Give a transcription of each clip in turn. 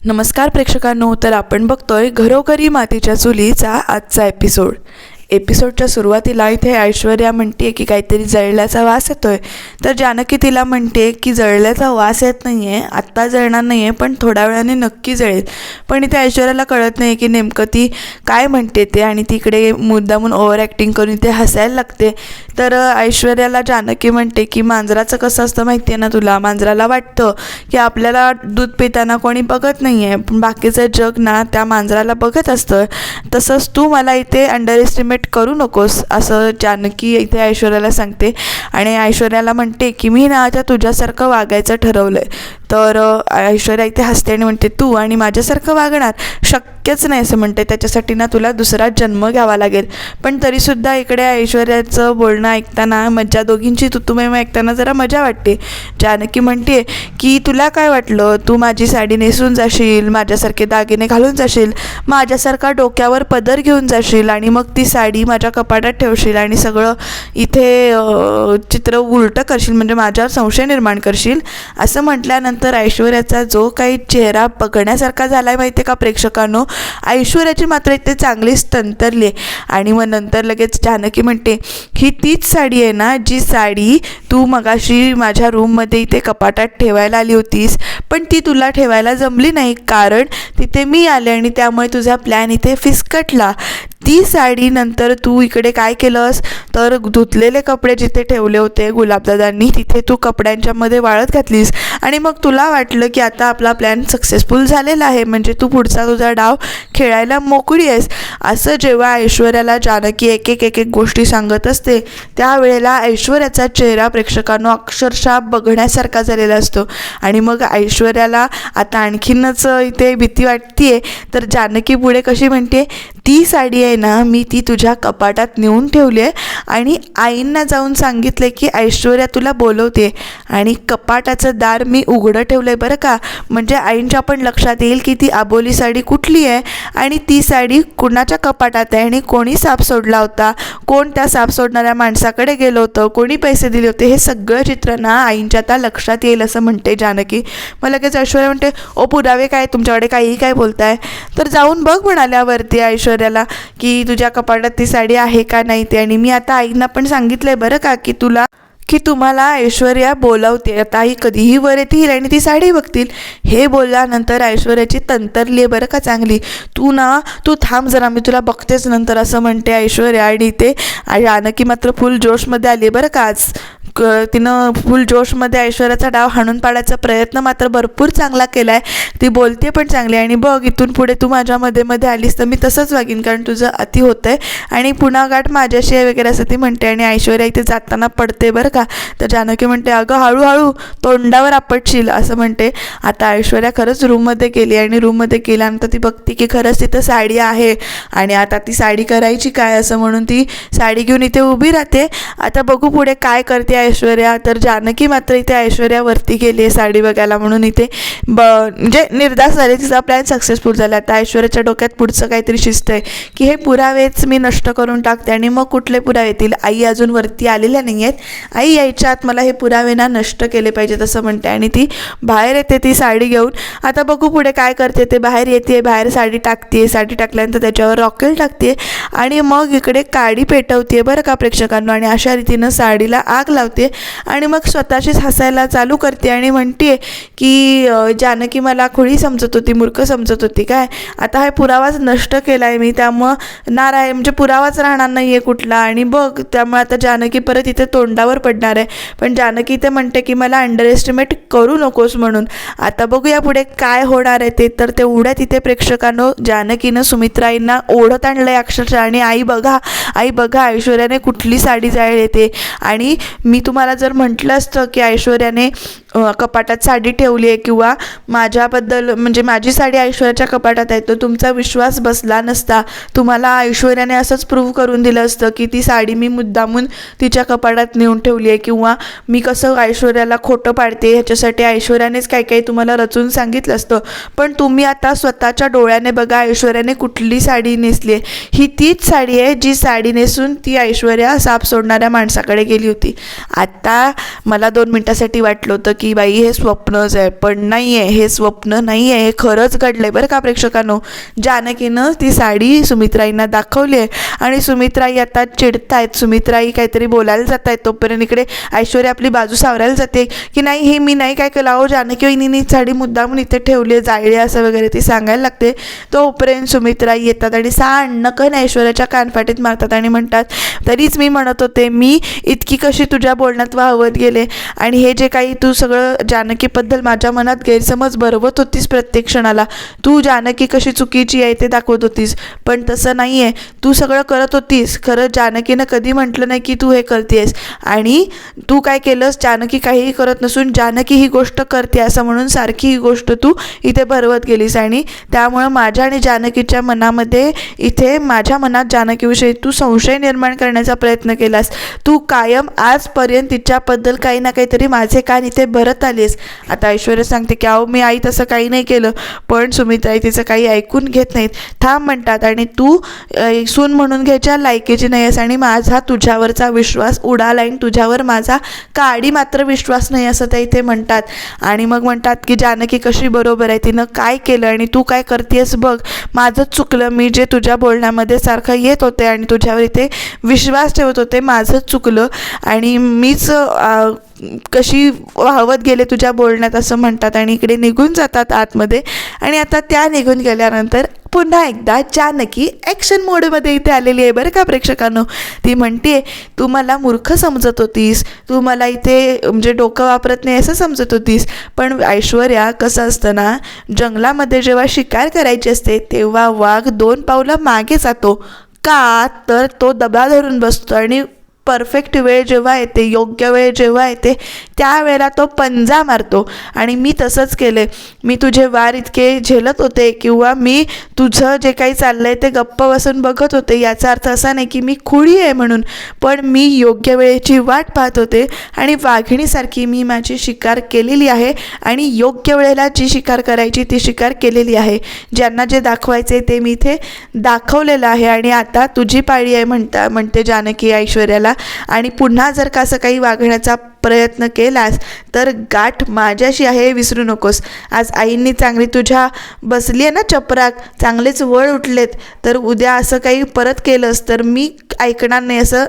नमस्कार प्रेक्षकांनो, तर आपण बघतोय घरोघरी मातीच्या चुलीचा आजचा एपिसोडच्या सुरुवातीला इथे ऐश्वर्या म्हणते की काहीतरी जळल्याचा वास येतोय. तर जानकी तिला म्हणते की जळल्याचा वास येत नाही आहे, आत्ता जळणार नाही आहे, पण थोड्या वेळाने नक्की जळेल. पण इथे ऐश्वर्याला कळत नाही की नेमकं ती काय म्हणते ते, आणि तिकडे मुद्दामून ओव्हर ॲक्टिंग करून इथे हसायला लागते. तर ऐश्वर्याला जानकी म्हणते की मांजराचं कसं असतं माहिती आहे ना तुला, मांजराला वाटतं की आपल्याला दूध पिताना कोणी बघत नाही आहे, पण बाकीचं जग ना त्या मांजराला बघत असतं. तसंच तू मला इथे अंडर एस्टिमेट करू नकोस, असं जानकी इथे ऐश्वर्याला सांगते. आणि ऐश्वर्याला म्हणते की मी ना आता तुझ्यासारखं वागायचं ठरवलं आहे. तर ऐश्वर्या इथे हसते आणि म्हणते तू आणि माझ्यासारखं वागणार शक्यच नाही असं म्हणते. त्याच्यासाठी ना तुला दुसरा जन्म घ्यावा लागेल. पण तरीसुद्धा इकडे ऐश्वर्याचं बोलणं ऐकताना मज्जा, दोघींची तुतुमेम ऐकताना जरा मजा वाटते. जानकी म्हणते की तुला काय वाटलं, तू माझी साडी नेसून जाशील, माझ्यासारखे दागिने घालून जाशील, माझ्यासारखा डोक्यावर पदर घेऊन जाशील आणि मग ती साडी माझ्या कपाटात ठेवशील आणि सगळं इथे चित्र उलटं करशील, म्हणजे माझ्यावर संशय निर्माण करशील. असं म्हटल्यानंतर ऐश्वर्याचा जो काही चेहरा बघण्यासारखा झाला आहे माहिती आहे का प्रेक्षकांनो, ऐश्वर्याची मात्र इथे चांगलीच तंतरली आहे. आणि मग नंतर लगेच जानकी म्हणते ही तीच साडी आहे ना जी साडी तू मगाशी माझ्या रूममध्ये इथे कपाटात ठेवायला आली होतीस, पण ती तुला ठेवायला जमली नाही कारण तिथे मी आले आणि त्यामुळे तुझा प्लॅन इथे फिसकटला. ती साडी नंतर तू इकडे काय केलंस तर धुतलेले कपडे जिथे ठेवले होते गुलाबदादांनी तिथे तू कपड्यांच्यामध्ये वाळत घातलीस आणि मग तुला वाटलं की आता आपला प्लॅन सक्सेसफुल झालेला आहे, म्हणजे तू पुढचा तुझा डाव खेळायला मोकळी आहेस. असं जेव्हा ऐश्वर्याला जानकी एक एक गोष्टी सांगत असते त्यावेळेला ऐश्वर्याचा चेहरा प्रेक्षकांनो अक्षरशः बघण्यासारखा झालेला असतो. आणि मग ऐश्वर्याला आता आणखीनच इथे भीती वाटते. तर जानकी पुढे कशी म्हणते, ती साडी आहे ना मी ती तुझ्या कपाटात नेऊन ठेवली आहे आणि आईंना जाऊन सांगितले की ऐश्वर्या तुला बोलवते आणि कपाटाचं दार मी उघडं ठेवलं आहे बरं का, म्हणजे आईंच्या पण लक्षात येईल की ती अबोली साडी कुठली आहे आणि ती साडी कुणाच्या कपाटात आहे आणि कोणी साप सोडला होता, कोण त्या साप सोडणाऱ्या माणसाकडे गेलं होतं, कोणी पैसे दिले होते, हे सगळं चित्र ना आईंच्या आता लक्षात येईल असं म्हणते जानकी. मग लगेच ऐश्वर्या म्हणते ओ पुरावे काय तुमच्याकडे, काहीही काय बोलताय. तर जाऊन बघ म्हणाल्यावरती ऐश्वर्याला की तुझ्या कपाटात ती साडी आहे का नाही ते, आणि मी आता आईंना पण सांगितलंय बरं का की तुम्हाला ऐश्वर्या बोलावते, आता आई कधीही वर येतील आणि ती साडी बघतील. हे बोलल्यानंतर ऐश्वर्याची तंतरली आहे बरं का चांगली. तू थांब जरा, मी तुला बघतेच नंतर असं म्हणते ऐश्वर्या. आणि ते जानकी मात्र फुल जोशमध्ये आली बरं का. आज तिनं फुल जोशमध्ये ऐश्वर्याचा डाव हाणून पाडायचा प्रयत्न मात्र भरपूर चांगला केला आहे. ती बोलते पण चांगली. आणि बघ इथून पुढे तू माझ्या मध्ये आलीस तर मी तसंच वागीन, कारण तुझं अति होतं आहे आणि पुन्हा गाठ माझ्याशी आहे वगैरे असं ती म्हणते. आणि ऐश्वर्या इथे जाताना पडते बरं का. तर जानकी म्हणते अगं हळूहळू तोंडावर आपटशील असं म्हणते. आता ऐश्वर्या खरंच रूममध्ये गेली आणि रूममध्ये गेल्यानंतर ती बघते की खरंच तिथं साडी आहे आणि आता ती साडी करायची काय असं म्हणून ती साडी घेऊन इथे उभी राहते. आता बघू पुढे काय करते ऐश्वर्या. तर जानकी मात्र इथे ऐश्वर्यावरती गेली आहे साडी बघायला म्हणून इथे म्हणजे निर्धास्त झाले, तिचा प्लॅन सक्सेसफुल झाला. आता ऐश्वर्याच्या डोक्यात पुढचं काहीतरी शिस्त आहे की हे पुरावेच मी नष्ट करून टाकते. आणि मग कुठले पुरावे येतील, आई अजून वरती आलेल्या नाही आहेत, आई यायच्या आत मला हे पुरावे ना नष्ट केले पाहिजेत असं म्हणते. आणि ती बाहेर येते ती साडी घेऊन. आता बघू पुढे काय करते ते. बाहेर येते, बाहेर साडी टाकते, साडी टाकल्यानंतर त्याच्यावर रॉकेल टाकते आणि मग इकडे काडी पेटवते बरं का प्रेक्षकांना. आणि अशा रीतीनं साडीला आग लावते आणि मग स्वतःशीच हसायला चालू करते आणि म्हणते की जानकी मला खुळी समजत होती, मूर्ख समजत होती काय, आता हा पुरावाच नष्ट केला आहे मी, त्यामुळं नाराय म्हणजे पुरावाच राहणार नाही आहे कुठला. आणि बघ त्यामुळे आता जानकी परत इथे तोंडावर पडणार आहे. पण जानकी इथे म्हणते की मला अंडर एस्टिमेट करू नकोस म्हणून. आता बघूया पुढे काय होणार आहे ते. तर तेवढ्यात इथे प्रेक्षकांनो जानकीनं सुमित्राईंना ओढत आणलं आहे अक्षरशः. आणि आई बघा ऐश्वर्याने कुठली साडी जाळ येते. आणि मी तुम्हाला जर म्हटलं असतं की ऐश्वर्याने कपाटात साडी ठेवली आहे किंवा माझ्याबद्दल म्हणजे माझी साडी ऐश्वर्याच्या कपाटात आहे तर तुमचा विश्वास बसला नसता. तुम्हाला ऐश्वर्याने असंच प्रूव्ह करून दिलं असतं की ती साडी मी मुद्दामून तिच्या कपाटात नेऊन ठेवली आहे किंवा मी कसं ऐश्वर्याला खोटं पाडते ह्याच्यासाठी ऐश्वर्यानेच काही तुम्हाला रचून सांगितलं असतं. पण तुम्ही आता स्वतःच्या डोळ्याने बघा ऐश्वर्याने कुठली साडी नेसली आहे. ही तीच साडी आहे जी साडी नेसून ती ऐश्वर्या साप सोडणाऱ्या माणसाकडे गेली होती. आता मला 2 मिनिटासाठी वाटलं होतं की बाई हे स्वप्नच आहे, पण नाही आहे, हे स्वप्न नाही आहे, हे खरंच घडलं आहे बरं का प्रेक्षकांनो. जानकीनं ती साडी सुमित्राईंना दाखवली आहे आणि सुमित्राई आता चिडतायत. सुमित्राई काहीतरी बोलायला जात आहेत. तोपर्यंत इकडे ऐश्वर्या आपली बाजू सावरायला जाते की नाही, हे मी नाही काय केलं, अहो जानकी वहिनींनी साडी मुद्दामून इथे ठेवली आहे, जाळली असं वगैरे ती सांगायला लागते. तोपर्यंत सुमित्राई येतात आणि सांडकन ऐश्वर्याच्या कानफाटीत मारतात आणि म्हणतात, तरीच मी म्हणत होते, मी इतकी कशी तुझ्या बोलण्यात वाहवत गेले आणि हे जे काही तू सगळं जानकीबद्दल माझ्या मनात गैरसमज भरवत होतीस प्रत्येक क्षणाला, तू जानकी कशी चुकीची आहे ते दाखवत होतीस, पण तसं नाही आहे, तू सगळं करत होतीस. खरं जानकीनं कधी म्हटलं नाही की तू हे करतेस आणि तू काय केलंस, जानकी काहीही करत नसून जानकी ही गोष्ट करते असं म्हणून सारखी ही गोष्ट तू इथे भरवत गेलीस आणि त्यामुळं माझ्या आणि जानकीच्या मनामध्ये इथे माझ्या मनात जानकीविषयी तू संशय निर्माण करण्याचा प्रयत्न केलास. तू कायम आजपर्यंत तिच्याबद्दल काही ना काहीतरी माझे कान इथे भरत आलीस. आता ऐश्वर्या सांगते की अहो मी आई तसं काही नाही केलं, पण सुमित्राई तिचं काही ऐकून घेत नाहीत. थांब म्हणतात आणि तू सून म्हणून घ्यायच्या लायकीची नाही आहेस आणि माझा तुझ्यावरचा विश्वास उडाला आणि तुझ्यावर माझा काडी मात्र विश्वास नाही असं त्या इथे म्हणतात. आणि मग म्हणतात की जानकी कशी बरोबर आहे, तिनं काय केलं आणि तू काय करतेस बघ, माझंच चुकलं, मी जे तुझ्या बोलण्यामध्ये सारखं येत होते आणि तुझ्यावर इथे विश्वास ठेवत होते, माझंच चुकलं आणि मीच कशी वाहवत गेले तुझ्या बोलण्यात असं म्हणतात आणि इकडे निघून जातात आतमध्ये. आणि आता त्या निघून गेल्यानंतर पुन्हा एकदा जानकी ॲक्शन मोडमध्ये इथे आलेली आहे बरं का प्रेक्षकांनो. ती म्हणते, तू मला मूर्ख समजत होतीस, तू मला इथे म्हणजे डोकं वापरत नाही असं समजत होतीस, पण ऐश्वर्या कसं असतं ना, जंगलामध्ये जेव्हा शिकार करायची असते तेव्हा वाघ 2 पावलं मागे जातो का, तर तो दबा धरून बसतो आणि परफेक्ट वेळ जेव्हा येते, योग्य वेळ जेव्हा येते त्यावेळेला तो पंजा मारतो. आणि मी तसंच केलं. मी तुझे वार इतके झेलत होते किंवा मी तुझं जे काही चाललं आहे ते गप्प बसून बघत होते, याचा अर्थ असा नाही की मी खुळी आहे म्हणून, पण मी योग्य वेळेची वाट पाहत होते आणि वाघिणीसारखी मी माझी शिकार केलेली आहे आणि योग्य वेळेला जी शिकार करायची ती शिकार केलेली आहे. ज्यांना जे दाखवायचे ते मी इथे दाखवलेलं आहे आणि आता तुझी पाळी आहे म्हणते जानकी ऐश्वर्याला. आणि पुन्हा जर का असं काही वागण्याचा प्रयत्न केलास तर गाठ माझ्याशी आहे हे विसरू नकोस. आज आईंनी चांगली तुझ्या बसली आहे ना चपराक, चांगलेच वळ उठलेत, तर उद्या असं काही परत केलंस तर मी ऐकणार नाही असं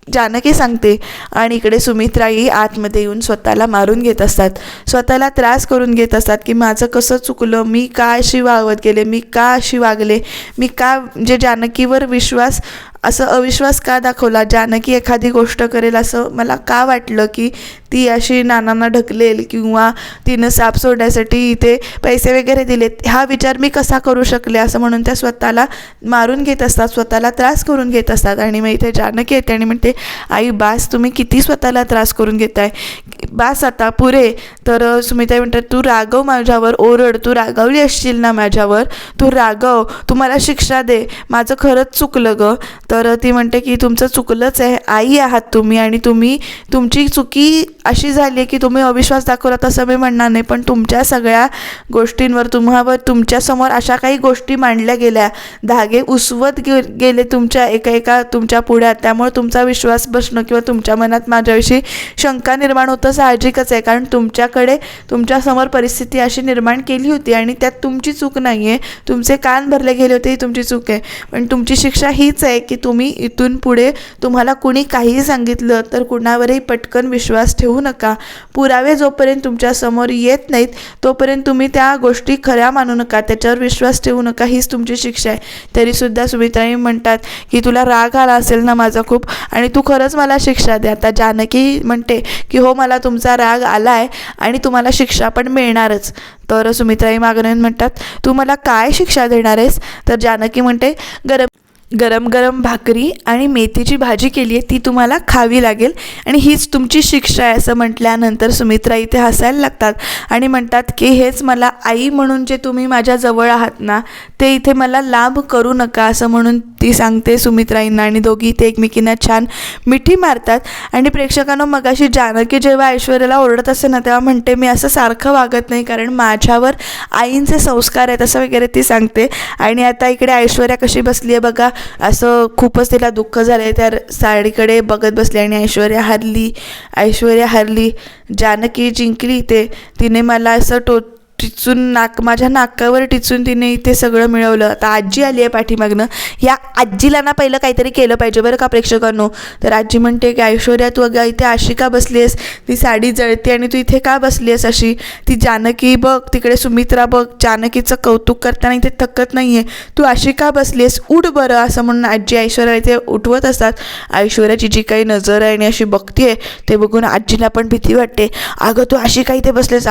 जानकी सांगते. आणि इकडे सुमित्राई आतमध्ये येऊन स्वतःला मारून घेत असतात, स्वतःला त्रास करून घेत असतात की माझं कसं चुकलं, मी का अशी वागवत गेले, मी का अशी वागले, मी का म्हणजे जानकीवर विश्वास असं अविश्वास का दाखवला, जानकी एखादी गोष्ट करेल असं मला का वाटलं, की ती अशी नानांना ढकलेल किंवा तिनं साप सोडण्यासाठी इथे पैसे वगैरे दिलेत, हा विचार मी कसा करू शकले असं म्हणून त्या स्वतःला मारून घेत असतात, स्वतःला त्रास करून घेत असतात. आणि मग इथे जानकी येते आणि म्हणते, आई बास, तुम्ही किती स्वतःला त्रास करून घेताय, बास आता पुरे. तर सुमित्रा म्हणतात, तू रागव माझ्यावर, ओरड, तू रागावली असशील ना माझ्यावर, तू रागव, तू मला शिक्षा दे, माझं खरंच चुकलं गं. तर ती म्हणते की तुमचं चुकलंच आहे, आई आहात तुम्ही आणि तुमची चुकी अशी झाली आहे की तुम्ही अविश्वास दाखवलात असं मी म्हणणार नाही, पण तुमच्या सगळ्या गोष्टींवर तुमच्यासमोर अशा काही गोष्टी मांडल्या गेल्या, धागे उसवत गेले तुमच्या एका तुमच्या पुढ्यात, त्यामुळे तुमचा विश्वास बसणं किंवा तुमच्या मनात माझ्याविषयी शंका निर्माण होतं साहजिकच आहे, कारण तुमच्यासमोर परिस्थिती अशी निर्माण केली होती आणि त्यात तुमची चूक नाही आहे, तुमचे कान भरले गेले होते ही तुमची चूक आहे. पण तुमची शिक्षा हीच आहे की तुम्ही इथून पुढे तुम्हाला कुणी काहीही सांगितलं तर कुणावरही पटकन विश्वास ठेवू नका. पुरावे जोपर्यंत तुमच्यासमोर येत नाहीत तोपर्यंत तुम्ही त्या गोष्टी खऱ्या मानू नका, त्याच्यावर विश्वास ठेवू नका, हीच तुमची शिक्षा आहे. तरीसुद्धा सुमित्राई म्हणतात की तुला राग आला असेल ना माझा खूप आणि तू खरंच मला शिक्षा दे. आता जानकी म्हणते की हो, मला तुमचा राग आला आहे आणि तुम्हाला शिक्षा पण मिळणारच. तर सुमित्राई मागणं म्हणतात, तू मला काय शिक्षा देणार आहेस. तर जानकी म्हणते, गरम गरम भाकरी आणि मेथीची भाजी केली आहे, ती तुम्हाला खावी लागेल आणि हीच तुमची शिक्षा आहे असं म्हटल्यानंतर सुमित्रा इथे हसायला लागतात आणि म्हणतात की हेच मला आई म्हणून जे तुम्ही माझ्या जवळ आहात ना ते इथे मला लाभ करू नका असं म्हणून ती सांगते सुमित्राईंना आणि दोघी इथे एकमेकींना छान मिठी मारतात. आणि प्रेक्षकांनो, मगाशी जानकी जेव्हा ऐश्वर्याला ओरडत असते ना तेव्हा म्हणते मी असं सारखं वागत नाही कारण माझ्यावर आईंचे संस्कार आहेत असं वगैरे ती सांगते. आणि आता इकडे ऐश्वर्या कशी बसली आहे बघा, असं खूपच तिला दुःख झालं आहे. त्या साडीकडे बघत बसली आणि ऐश्वर्या हरली. जानकी जिंकली. तिने मला असं टिचून माझ्या नाकावर टिचून तिने इथे सगळं मिळवलं. आता आजी आली आहे पाठीमागनं. या आजीला ना पहिलं काहीतरी केलं पाहिजे बरं का प्रेक्षकांनो. तर आजी म्हणते की ऐश्वर्या तू अगं इथे अशी का बसली आहेस, ती साडी जळते आणि तू इथे का बसली आहेस अशी. ती जानकी बघ तिकडे, सुमित्रा बघ जानकीचं कौतुक करताना इथे थकत नाही आहे, तू अशी का बसली आहेस, उठ बरं असं म्हणून आजी ऐश्वर्या इथे उठवत असतात. ऐश्वर्याची जी काही नजर आहे आणि अशी बघतीये ते बघून आजीला पण भीती वाटते. अगं तू अशी का इथे बसलेस,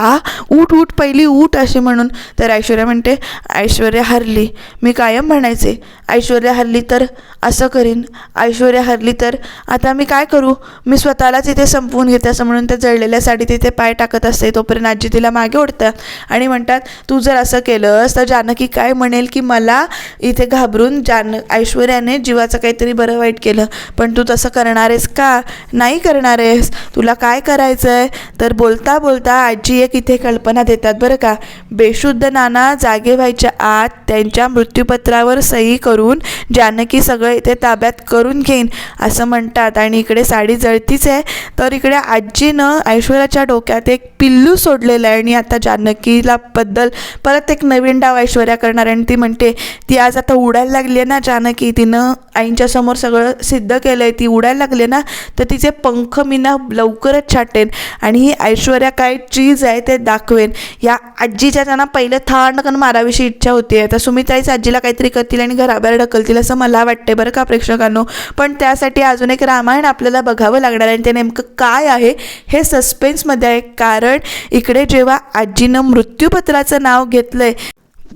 उठ उठ पहिली उठ असे म्हणून. तर ऐश्वर्या म्हणते ऐश्वर्या हरली, मी कायम म्हणायचे ऐश्वर्या हरली तर असं करीन, ऐश्वर्या हरली तर आता मी काय करू, मी स्वतःलाच इथे संपवून घेते असं म्हणून त्या जळलेल्या साडीत इथे पाय टाकत असते. तोपर्यंत आजी तिला मागे ओढतात आणि म्हणतात तू जर असं केलंस तर जानकी काय म्हणेल की मला इथे घाबरून ऐश्वर्याने जीवाचं काहीतरी बरं वाईट केलं. पण तू तसं करणार आहेस का, नाही करणार आहेस, तुला काय करायचं आहे. तर बोलता बोलता आजी एक इथे कल्पना देतात बरं का. बेशुद्ध नाना जागे व्हायच्या आत त्यांच्या मृत्यूपत्रावर सही करून जानकी सगळं इथे ताब्यात करून घेईन असं म्हणतात. आणि इकडे साडी जळतीच आहे तर इकडे आजीनं ऐश्वर्याच्या डोक्यात एक पिल्लू सोडलेलं आहे आणि आता जानकीला बद्दल परत एक नवीन डाव ऐश्वर्या करणार. आणि ती म्हणते ती आज आता उडायला लागली आहे ना जानकी, तिनं आईंच्या समोर सगळं सिद्ध केलं आहे, ती उडायला लागली ना तर तिचे पंख मी ना लवकरच छाटेन आणि ही ऐश्वर्या काय चीज आहे ते दाखवेन. या आजीच्या त्यांना पहिले थांडकन मारावीशी इच्छा होती. आता सुमित्राईच आजीला काहीतरी करतील आणि घराबाहेर ढकलतील असं मला वाटते बरं का प्रेक्षकांनो. पण त्यासाठी अजून एक रामायण आपल्याला बघावं लागणार आहे आणि ते नेमकं काय आहे हे सस्पेन्समध्ये आहे. कारण इकडे जेव्हा आजीनं मृत्यूपत्राचं नाव घेतलंय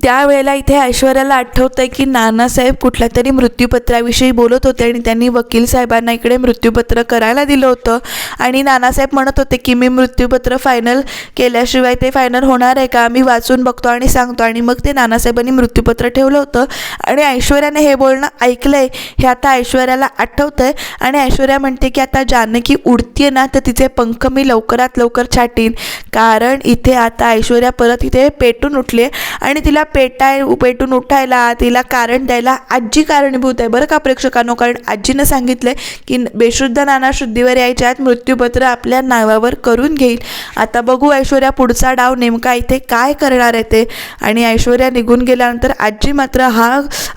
त्यावेळेला इथे ऐश्वर्याला आठवतं आहे की नानासाहेब कुठल्या तरी मृत्यूपत्राविषयी बोलत होते आणि त्यांनी वकील साहेबांना इकडे मृत्यूपत्र करायला दिलं होतं आणि नानासाहेब म्हणत होते की मी मृत्यूपत्र फायनल केल्याशिवाय ते फायनल होणार आहे का, मी वाचून बघतो आणि सांगतो. आणि मग ते नानासाहेबांनी मृत्यूपत्र ठेवलं होतं आणि ऐश्वर्याने हे बोलणं ऐकलं आहे हे आता ऐश्वर्याला आठवतं आहे. आणि ऐश्वर्या म्हणते की आता जानकी उडतीये ना तर तिचे पंख मी लवकरात लवकर छाटीन. कारण इथे आता ऐश्वर्या परत इथे पेटून उठली आहे आणि तिला पेटून उठायला तिला कारण द्यायला आजी कारणीभूत आहे बरं का प्रेक्षकांनो. कारण आजीनं सांगितलंय की बेशुद्ध नाना शुद्धीवर यायच्या आत मृत्यूपत्र आपल्या नावावर करून घेईल. आता बघू ऐश्वर्या पुढचा डाव नेमका इथे काय करणार आहे ते. आणि ऐश्वर्या निघून गेल्यानंतर आजी मात्र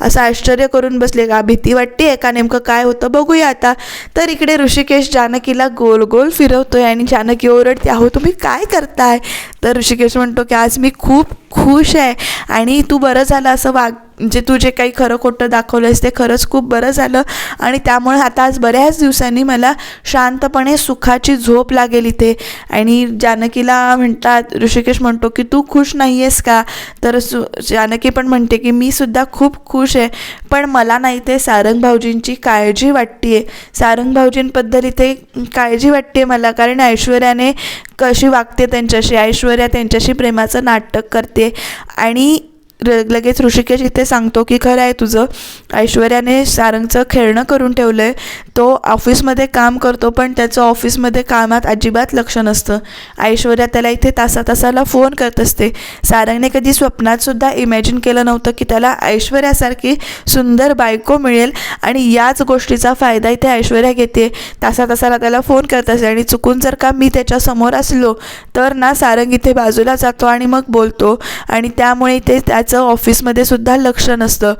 असं आश्चर्य करून बसले का, भीती वाटते का, नेमकं काय होतं बघूया आता. तर इकडे ऋषिकेश जानकीला गोल गोल फिरवतोय आणि जानकी ओरडते अहो तुम्ही काय करताय. तर ऋषिकेश म्हणतो की आज मी खूप खुश आहे आणि तू बरं झालं असं म्हणजे तू जे काही खरं खोटं दाखवलंस ते खरंच खूप बरं झालं आणि त्यामुळे आता आज बऱ्याच दिवसांनी मला शांतपणे सुखाची झोप लागेल इथे. आणि जानकीला म्हणतात, ऋषिकेश म्हणतो की तू खुश नाही आहेस का. तर जानकी पण म्हणते की मी सुद्धा खूप खुश आहे पण मला नाही ते सारंग भाऊजींची काळजी वाटते आहे, सारंग भाऊजींबद्दल इथे काळजी वाटते मला. कारण ऐश्वर्याने कशी वागते त्यांच्याशी, ऐश्वर्या त्यांच्याशी प्रेमाचं नाटक करते. आणि लगेच ऋषिकेश इथे सांगतो की खरं आहे तुझं, ऐश्वर्याने सारंगचं खेळणं करून ठेवलं आहे. तो ऑफिसमध्ये काम करतो पण त्याचं ऑफिसमध्ये कामात अजिबात लक्ष नसतं. ऐश्वर्या त्याला इथे तासाला फोन करत असते. सारंगने कधी स्वप्नातसुद्धा इमॅजिन केलं नव्हतं की त्याला ऐश्वर्यासारखी सुंदर बायको मिळेल आणि याच गोष्टीचा फायदा इथे ऐश्वर्या घेते. तासाला त्याला फोन करत असते आणि चुकून जर का मी त्याच्यासमोर असलो तर ना सारंग इथे बाजूला जातो आणि मग बोलतो आणि त्यामुळे इथे त्याचं ऑफिसमध्ये सुद्धा लक्ष नसतं.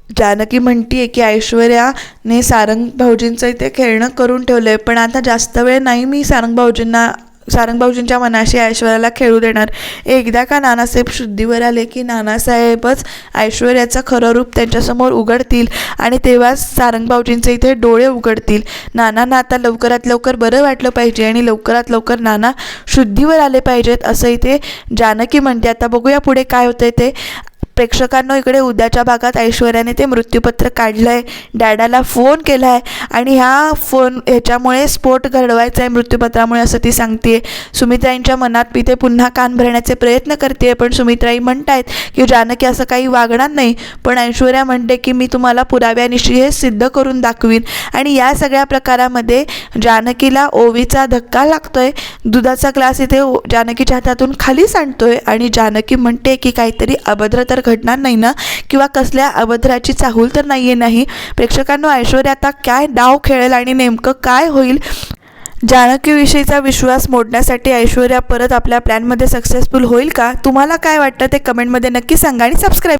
जानकी म्हणते की ऐश्वर्याने सारंग भाऊजींचं इथे खेळणं करून ठेवलं आहे पण आता जास्त वेळ नाही मी सारंग भाऊजींच्या मनाशी ऐश्वर्याला खेळू देणार. एकदा का नानासाहेब शुद्धीवर आले की नानासाहेबच ऐश्वर्याचं खरं रूप त्यांच्यासमोर उघडतील आणि तेव्हाच सारंग भाऊजींचे इथे डोळे उघडतील. नानांना आता लवकरात लवकर बरं वाटलं पाहिजे आणि लवकरात लवकर नाना शुद्धीवर आले पाहिजेत असं इथे जानकी म्हणते. आता बघूया पुढे काय होतंय ते. प्रेक्षकांनो इकडे उद्याच्या भागात ऐश्वर्याने ते मृत्यूपत्र काढलं आहे, डॅडाला फोन केला आहे आणि ह्याच्यामुळे स्फोट घडवायचा आहे मृत्यूपत्रामुळे असं ती सांगते. सुमित्राईंच्या मनात मी ते पुन्हा कान भरण्याचे प्रयत्न करते पण सुमित्राई म्हणतायत की जानकी असं काही वागणार नाही. पण ऐश्वर्या म्हणते की मी तुम्हाला पुराव्यानिशी हे सिद्ध करून दाखवीन. आणि या सगळ्या प्रकारामध्ये जानकीला ओवीचा धक्का लागतोय. दुधाचा ग्लास इथे जानकीच्या हातातून खाली सांडतोय आणि जानकी म्हणते की काहीतरी अभद्र तर घडणार नाही ना, किंवा कसल्या अभद्राची चाहूल तर नाही आहे नाही. प्रेक्षकांनो, ऐश्वर्या आता काय डाव खेळेल आणि नेमकं काय होईल? जानकीविषयीचा विश्वास मोडण्यासाठी ऐश्वर्या परत आपल्या प्लॅनमध्ये सक्सेसफुल होईल का? तुम्हाला काय वाटतं ते कमेंटमध्ये नक्की सांगा आणि सबस्क्राईब